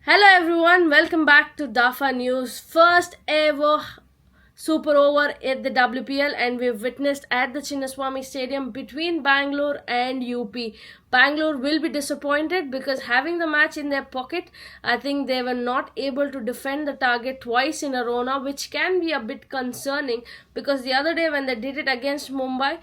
Hello everyone, welcome back to DAFA News. First ever super over at the WPL, and we've witnessed at the Chinnaswamy Stadium between Bangalore and UP. Bangalore will be disappointed because having the match in their pocket, I think they were not able to defend the target twice in a row now, which can be a bit concerning because the other day when they did it against Mumbai,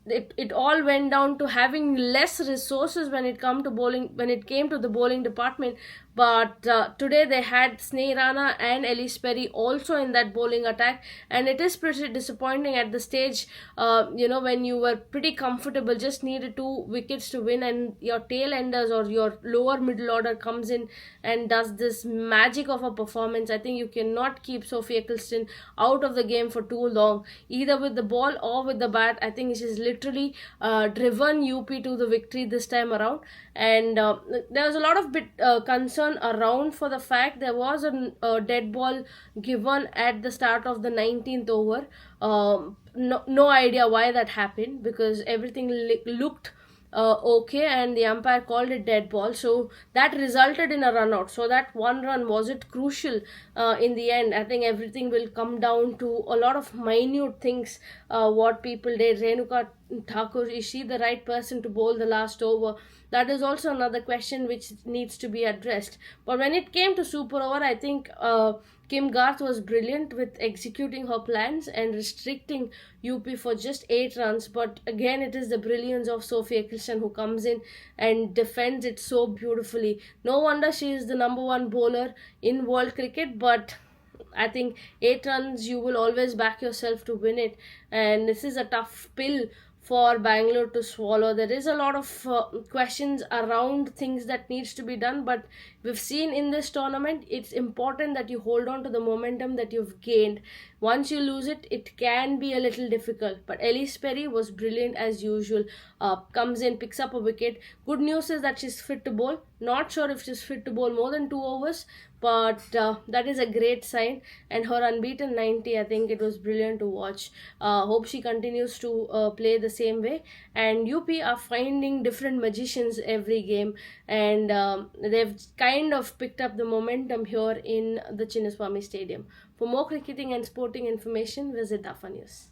it all went down to having less resources when it came to the bowling department. But today they had Sneh Rana and Elise Perry also in that bowling attack, and it is pretty disappointing at the stage. When you were pretty comfortable, just needed two wickets to win, and your tail enders or your lower middle order comes in and does this magic of a performance. I think you cannot keep Sophie Eccleston out of the game for too long, either with the ball or with the bat. I think she's literally driven UP to the victory this time around, and there was a lot of concern around for the fact there was a dead ball given at the start of the 19th over. No idea why that happened because everything looked okay, and the umpire called it dead ball, so that resulted in a run out. So that one run, was it crucial in the end? I think everything will come down to a lot of minute things. What people did, Renuka Thakur, is she the right person to bowl the last over? That is also another question which needs to be addressed. But when it came to super over, I think Kim Garth was brilliant with executing her plans and restricting UP for just 8 runs. But again, it is the brilliance of Sophie Eccleston who comes in and defends it so beautifully. No wonder she is the number one bowler in world cricket, but I think 8 runs, you will always back yourself to win it, and this is a tough pill for Bangalore to swallow. There is a lot of questions around things that needs to be done, but we've seen in this tournament it's important that you hold on to the momentum that you've gained. Once you lose it, it can be a little difficult. But Elise Perry was brilliant as usual. Comes in, picks up a wicket. Good news is that she's fit to bowl. Not sure if she's fit to bowl more than 2 overs, but that is a great sign. And her unbeaten 90, I think it was brilliant to watch. Hope she continues to play the same way. And UP are finding different magicians every game, and they've kind of picked up the momentum here in the Chinnaswamy Stadium. For more cricketing and sporting information, visit Dafa News.